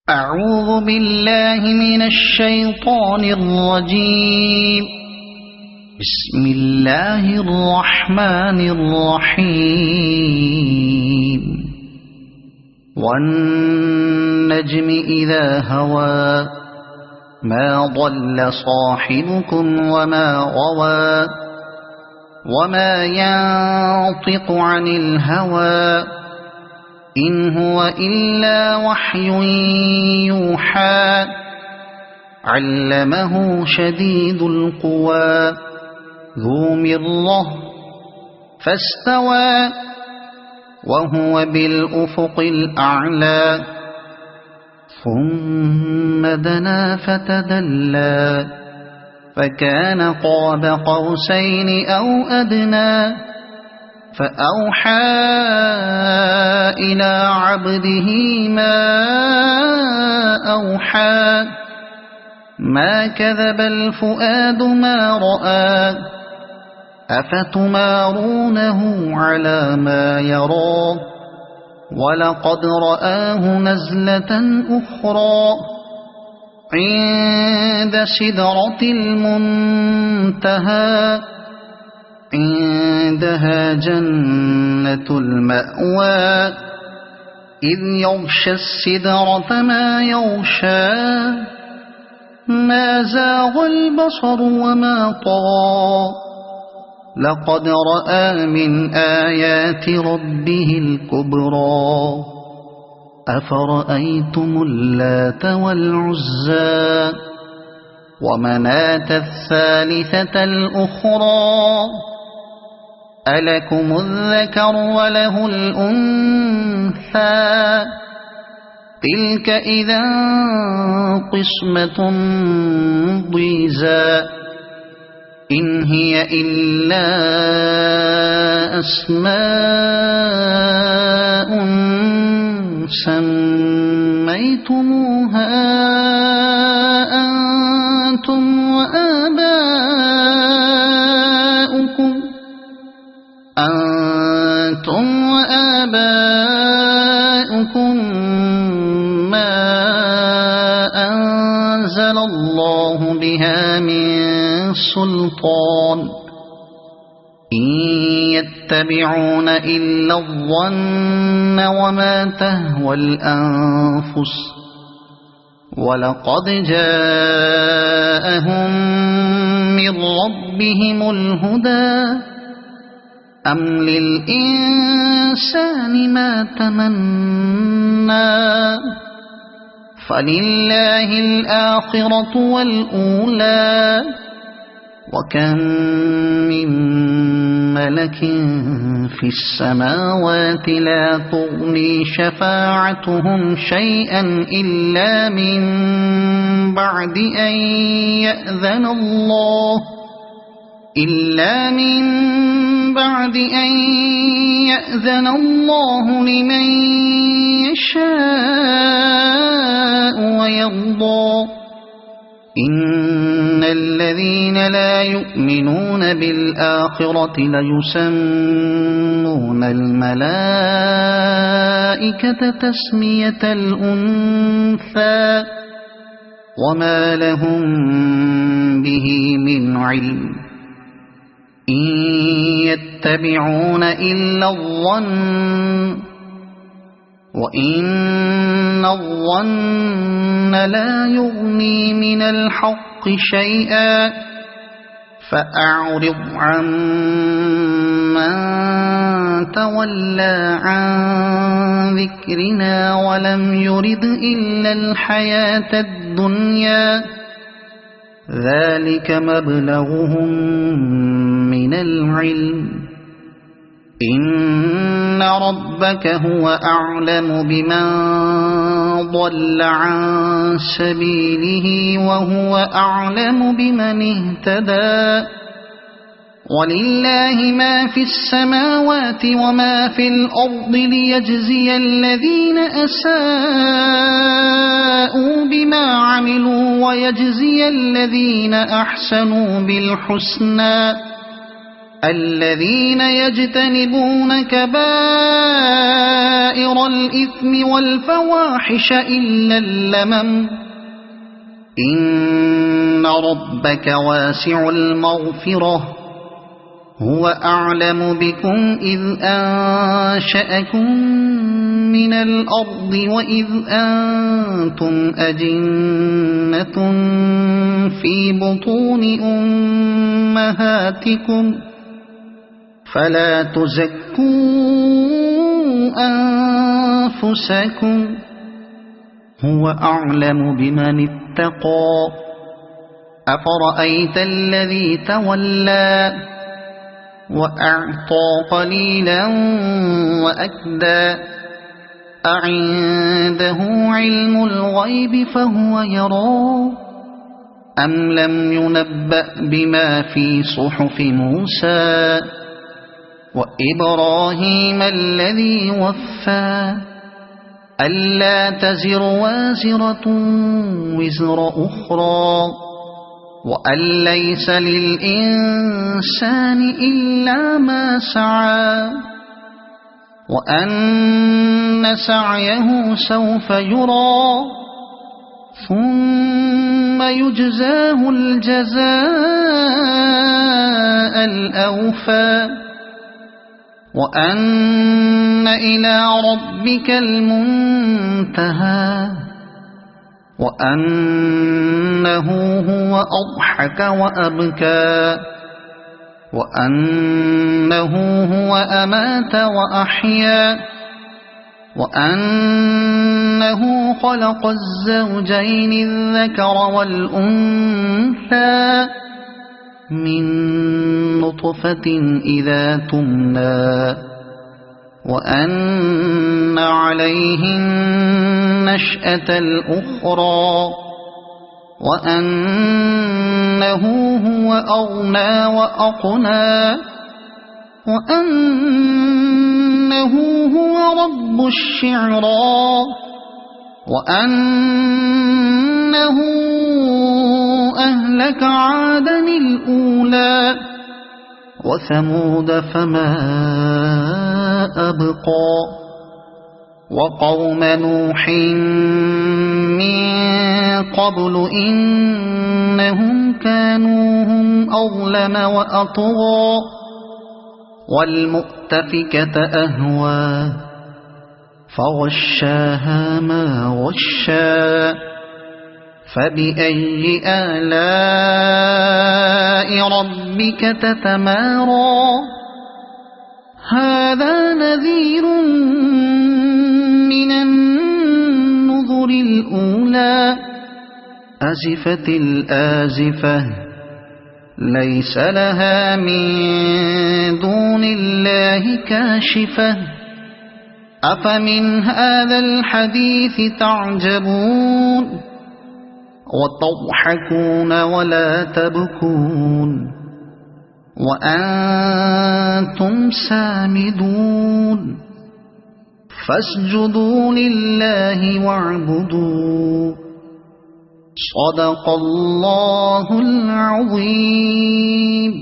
أعوذ بالله من الشيطان الرجيم. بسم الله الرحمن الرحيم. والنجم إذا هوى ما ضل صاحبكم وما غوى وما ينطق عن الهوى إن هو إلا وحي يوحى. علمه شديد القوى ذو مرة فاستوى وهو بالأفق الأعلى. ثم دنا فتدلى فكان قاب قوسين أو أدنى. فأوحى إلى عبده ما أوحى. ما كذب الفؤاد ما رأى. أفتمارونه على ما يرى. ولقد رآه نزلة أخرى عند سدرة المنتهى. عندها جنة المأوى إذ يغشى السدرة ما يغشى. ما زاغ البصر وما طغى. لقد رأى من آيات ربه الكبرى. أفرأيتم اللات والعزى ومناة الثالثة الأخرى. ألكم الذكر وله الأنثى. تلك إذا قسمة ضيزى. إن هي إلا أسماء سميتموها أنتم وآباؤكم ما أنزل الله بها من سلطان. إن يتبعون إلا الظن وما تهوى الأنفس. ولقد جاءهم من ربهم الهدى. أم للإنسان ما تمنى. فلله الآخرة والأولى. وكم من ملك في السماوات لا تغني شفاعتهم شيئا إلا من بعد أن يأذن الله لمن يشاء ويرضى. إن الذين لا يؤمنون بالآخرة ليسمون الملائكة تسمية الأنثى وما لهم به من علم. إن يتبعون إلا الظن وإن الظن لا يغني من الحق شيئا. فأعرض عن من تولى عن ذكرنا ولم يرد إلا الحياة الدنيا. ذلك مبلغهم من العلم. إن ربك هو أعلم بمن ضل عن سبيله وهو أعلم بمن اهتدى. ولله ما في السماوات وما في الأرض ليجزي الذين أساءوا بما عملوا ويجزي الذين أحسنوا بالحسنى. الذين يجتنبون كبائر الإثم والفواحش إلا اللمم إن ربك واسع المغفرة هو أعلم بكم إذ أنشأكم من الأرض وإذ أنتم أجنة في بطون أمهاتكم فلا تزكوا أنفسكم هو أعلم بمن اتقى أفرأيت الذي تولى وأعطى قليلا وأكدى أعنده علم الغيب فهو يرى أم لم ينبأ بما في صحف موسى وإبراهيم الذي وفى ألا تزر وازرة وزر أخرى وأن ليس للإنسان إلا ما سعى وأن سعيه سوف يرى ثم يجزاه الجزاء الأوفى وأن إلى ربك المنتهى وأنه هو أضحك وأبكى وأنه هو أمات وأحيا وأنه خلق الزوجين الذكر والأنثى من نطفة إذا تمنى وأن عليه النشأة الأخرى وأنه هو أغنى وأقنى وأنه هو رب الشعرى وأنه أهلك عادا الأولى وثمود فما أبقى وقوم نوح من قبل إنهم كانوا هم أظلم وأطغى والمؤتفكة أهوى فغشاها ما غشا فبأي آلاء ربك تتمارى هذا نذير من النذر الأولى أزفت الآزفة ليس لها من دون الله كاشفة أفمن هذا الحديث تعجبون وتضحكون ولا تبكون وأنتم سامدون فاسجدوا لله واعبدوا صدق الله العظيم.